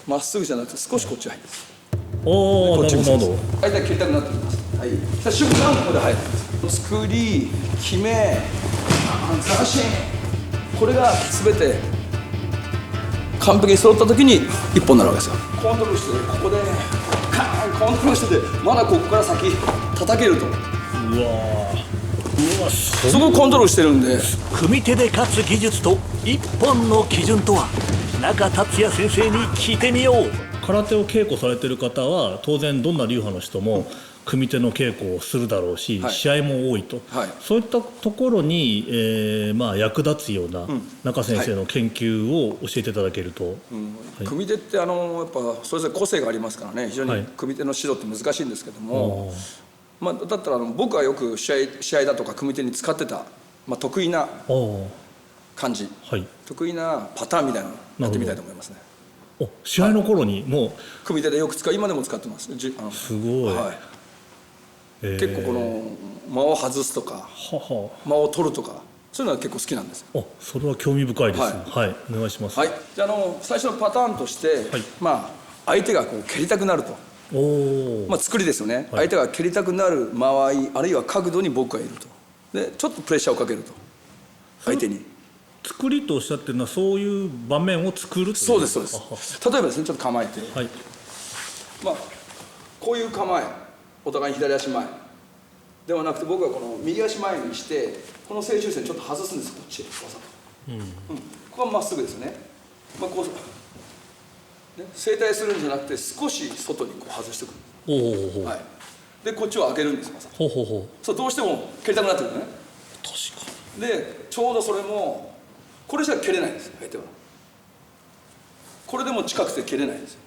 まっすぐじゃなくて少しこっち入るんです。おお、なるほどなるほど。大体切りたくなってきます。はい。さあ瞬間ここで入るんです。作り、決め、斬新。これが全て完璧に揃った時に一本になるわけですよ。コントロールしてここでカーンコントロールしてまだここから先叩けると。うわー、そこをコントロールしてるんで。組手で勝つ技術と一本の基準とは。中達也先生に聞いてみよう。空手を稽古されてる方は当然どんな流派の人も組手の稽古をするだろうし、はい、試合も多いと、はい、そういったところに、役立つような中先生の研究を教えていただけると、組手ってやっぱそれぞれ個性がありますからね、非常に組手の指導って難しいんですけども、だったら僕はよく試合だとか組手に使ってた、得意な感じ、得意なパターンみたいなのをやってみたいと思いますね。試合の頃にもう組手でよく使う、今でも使ってます。すごい、結構この間を外すとか間を取るとか、そういうのは結構好きなんです。それは興味深いです。はい、お願いします。じゃあ最初のパターンとして、相手がこう蹴りたくなると、作りですよね。相手が蹴りたくなる間合いあるいは角度に僕がいると。でちょっとプレッシャーをかけると相手に。作りとおっしゃってるのはそういう場面を作るという。そうですそうです。例えばですね、ちょっと構えて、こういう構え、お互いに左足前ではなくて、僕はこの右足前にしてこの正中線ちょっと外すんです。こっちわざと、ここはまっすぐですね。こう正対するんじゃなくて少し外にこう外してくる。でこっちを上げるんです。そうどうしても蹴りたくなってくるね。確かにでちょうどそれもこれじゃ蹴れないんです、相手は。これでも近くて蹴れないんですよ。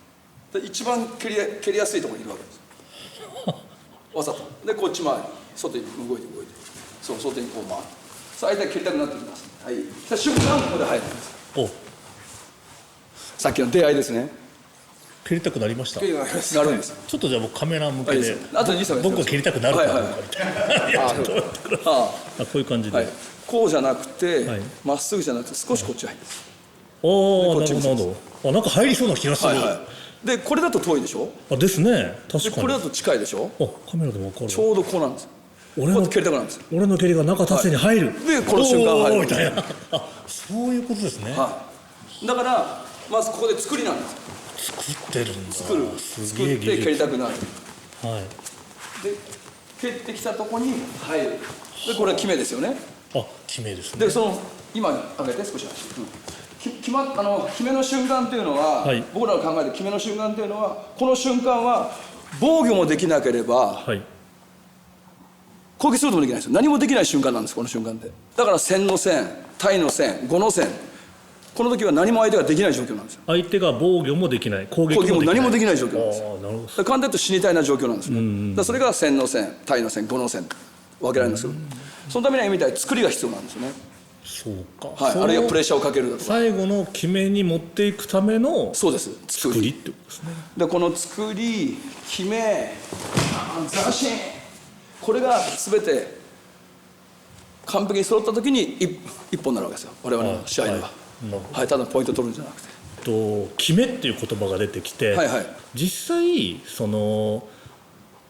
で一番蹴りやすいところにいるわけです。わざと。でこっち回り、外に動いてそう外にこう回る。相手は蹴りたくなってきます。さあ瞬間ここで入るんです。さっきの出会いですね。蹴りたくなりました。なるんです。ちょっとじゃあ僕カメラ向けで、あと僕が蹴りたくなるかどうかみたいな。こういう感じで。こうじゃなくてまっすぐじゃなくて少しこっち入るんです。なるほど。なんか入りそうな気がする。でこれだと遠いでしょ。ですね。確かに。これだと近いでしょ。カメラでも分かる。ちょうどこうなんです。俺の蹴りたくなるんです。俺の蹴りが中達也に入る。でこの瞬間入るみたいな。そういうことですね。だからまずここで作りなんです。作ってるんだ。作って蹴りたくなる。で蹴ってきたとこに入る。でこれは決めですよね。決めですね。で今上げて少し足。決めの瞬間というのは、僕らが考える決めの瞬間というのは、この瞬間は防御もできなければ、攻撃することもできないですよ。何もできない瞬間なんです、この瞬間で。だから線の線、対の線、5の線、この時は何も相手ができない状況なんですよ。相手が防御もできない、攻撃もできない、何もできない状況なんですよ。簡単に言うと死にたいな状況なんですね。だそれが線の線、対の線、5の線分けられるんですけど、そのためには今みたいに作りが必要なんですよね。そうか。あるいはプレッシャーをかけるだとか、最後の決めに持っていくためのそうです作りってことですね。でこの作り、決め、斬新、これが全て完璧に揃った時に一本になるわけですよ、我々の試合では。ただポイント取るんじゃなくて。決めっていう言葉が出てきて、実際い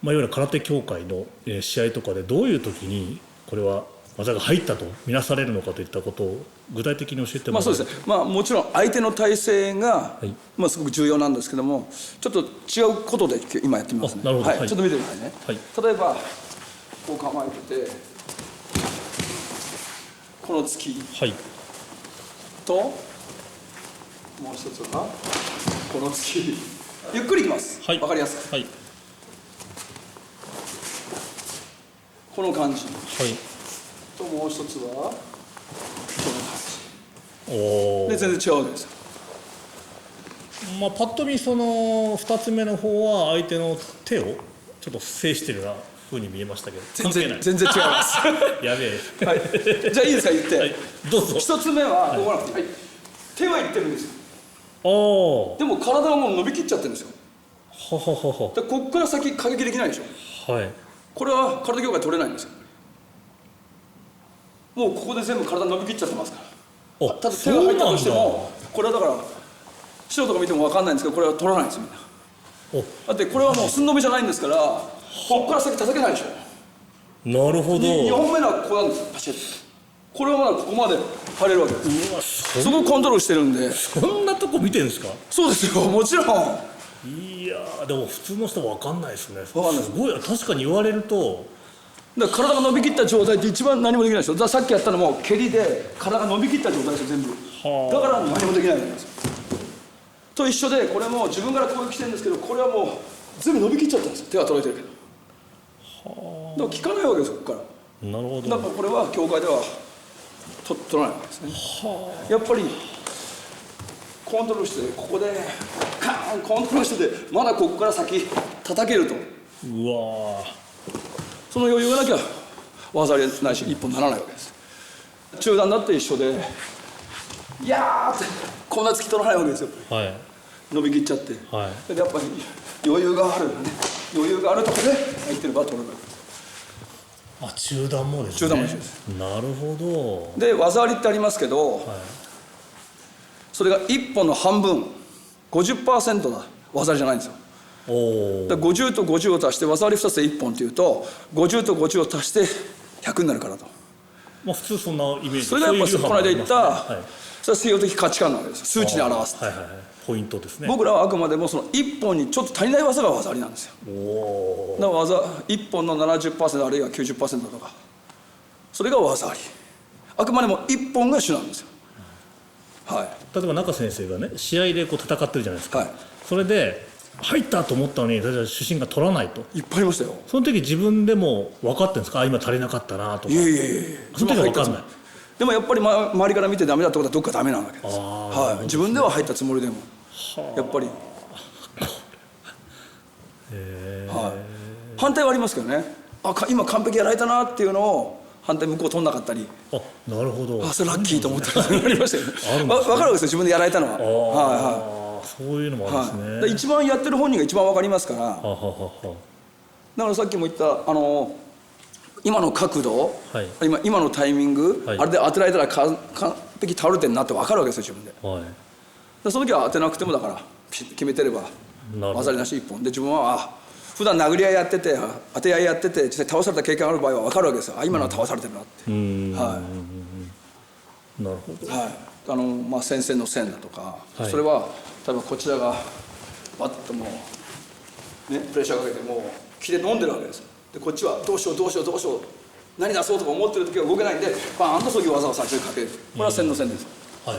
わゆる空手協会の試合とかでどういう時にこれは技が入ったと見なされるのかといったことを具体的に教えてもらえますか。そうですね。もちろん相手の体勢がすごく重要なんですけども、ちょっと違うことで今やってみますね。ちょっと見てくださいね。例えばこう構えてて、この突きともう一つはこの突き、ゆっくりいきます。わかりやすく。この感じ。ともう一つはこの感じで、全然違うわけですよ。パッと見その2つ目の方は相手の手をちょっと制してるような風に見えましたけど、全然違いますやべえ。じゃあいいですか、言って。どうぞ。1つ目はここなくて、手はいってるんですよ。でも体はもう伸びきっちゃってるんですよ。でこっから先過激できないでしょ。これは空手協会取れないんですよ。もうここで全部体伸びきっちゃってますから。ただ手が入ったとしても、これはだから素人が見ても分かんないんですけど、これは取らないんですよみんな。おだってこれはもう寸止めじゃないんですから、ここから先叩けないでしょ。なるほど。 2本目のはここなんですよ、パチッと。これはまだここまで入れるわけです。うわ、すごくコントロールしてるんで。そんなとこ見てるんですか？そうですよ、もちろん。いやー、でも普通の人は分かんないですね。分かんないすごい、確かに言われると。だから体が伸びきった状態って一番何もできないですよ。だからさっきやったのも蹴りで体が伸びきった状態ですよ、全部。だから何もできないわけですよ。と一緒で、これも自分から攻撃してるんですけど、これはもう全部伸びきっちゃったんですよ。手は届いてるけど。だから効かないわけですよ、ここから。なるほど。だからこれは協会では取らないわけですね。やっぱりコントロールしてここでカーンコントロールしてて、まだここから先叩けると、うわその余裕がなきゃ技ありないし一本ならないわけです。中段だって一緒で、いやーってこんな突き取らないわけですよ。ー、はい伸びきっちゃって、はい。でやっぱり余裕があるね、余裕があるところで入ってれば取れるわけです。あ、中段もですね。中段も一緒です。なるほど。で技ありってありますけど、はい。それが1本の半分 50% だ技ありじゃないんですよ。おお。だから50と50を足して技あり2つで1本っていうと、50と50を足して100になるからと。まあ普通そんなイメージ。それがやっぱこの間言った、はい、それは西洋的価値観なわけですよ。数値で表す。はいはいはい。ポイントですね。僕らはあくまでもその1本にちょっと足りない技が技ありなんですよ。おお。だから技1本の 70% あるいは 90% とか、それが技あり。あくまでも1本が主なんですよ。はい。例えば中先生がね、試合でこう戦ってるじゃないですか。はい。それで入ったと思ったのに、例えば主審が取らないと。いっぱいありましたよ。その時自分でも分かってるんですか？あ、今足りなかったなとか。いやいやいやいや、その時は分かんない。でもやっぱり、周りから見てダメだってことはどっかダメなわけです。はい。自分では入ったつもりでも、やっぱり。はい。反対はありますけどね。あ、今完璧やられたなっていうのを反対向こう取んなかったり。あ、なるほど。あ、それラッキーと思ってありましたよね。あるんですね。分かるわけですよ、自分でやられたのは。はいはい。そういうのもあるんですね。はい。一番やってる本人が一番分かりますから。はははは。だからさっきも言った今の角度、はい、今のタイミング、はい、あれで当てられたら完璧倒れてるなって分かるわけですよ、自分で。はい、でその時は当てなくても、だから決めてれば技ありなし一本で、自分は普段殴り合いやってて当て合いやってて実際倒された経験がある場合は分かるわけですよ。あ、今のは倒されてるなって。はい、なるほど。はい、先生の線だとか、はい、それは例えばこちらがバッともう、ね、プレッシャーかけてもう気で飲んでるわけですよ。でこっちはどうしようどうしようどうしよう何出そうとか思ってる時は動けないんで、バーンとそういう技を最初にかける。これは線の線です。はい、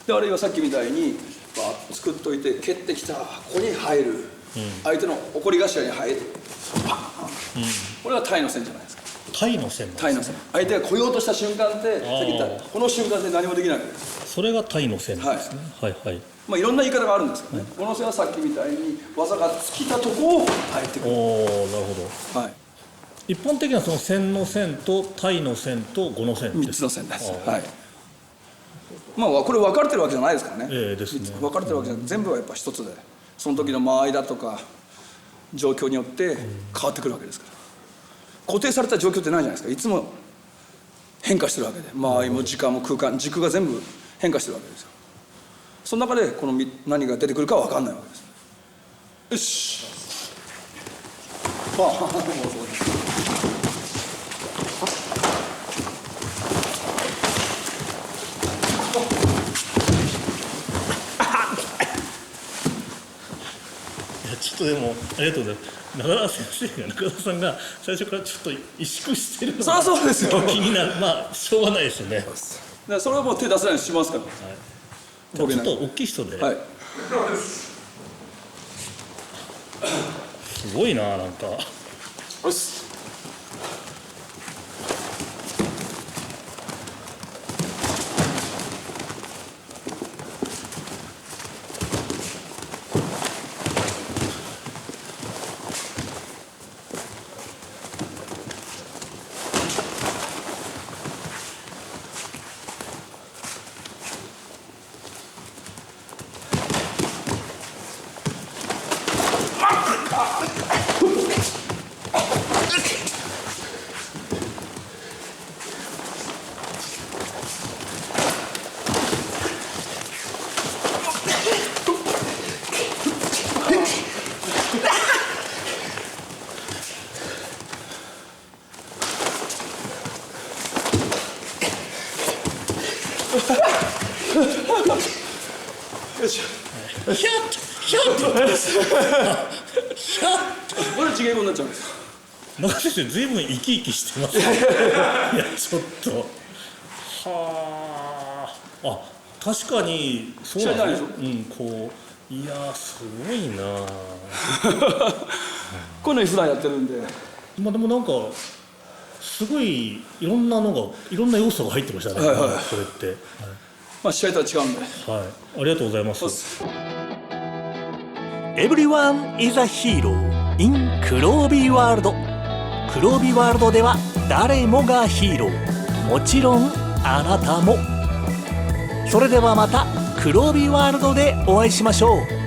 であるいはさっきみたいにバーッと作っといて蹴ってきたここに入る、相手の怒り頭に入る、パーン、これはタイの線じゃないですか。タイの線なんですね。タイの線。相手が来ようとした瞬間って、さっき言ったこの瞬間で何もできないわけです。それがタイの線なんですね。はいはい。いろんな言い方があるんですけどね、この線はさっきみたいに技が尽きたとこを入ってくる。おお、なるほど。はい。一般的なその線の線とタイの線と5の線3つの線です。はい。これ分かれてるわけじゃないですからね。ですね。分かれてるわけじゃない。全部はやっぱ一つで、その時の間合いだとか状況によって変わってくるわけですから。固定された状況ってないじゃないですか。いつも変化してるわけで、間合いも時間も空間軸が全部変化してるわけですよ。その中でこの何が出てくるかは分かんないわけです。よし。ちょっとでもありがとうございます。中田先生が中田さんが最初からちょっと萎縮してるのがそうですよ。気になる。しょうがないですよね。それはもう手出せないようにしますから。はい、ちょっと大きい人で。はい。すごいな、なんか。よし。これ地毛語になっちゃうんですよ。中先生ずいぶん生き生きしてますね。いやちょっとはあ、確かにそうなんですね。こういやすごいな。こういうのに普段やってるんで。まあでもなんかすごいいろんな要素が入ってましたね。これって。まあ試合とは違うんで。はい、ありがとうございます。Everyone is a hero in 黒帯ワールド。黒帯ワールドでは誰もがヒーロー。もちろんあなたも。それではまた黒帯ワールドでお会いしましょう。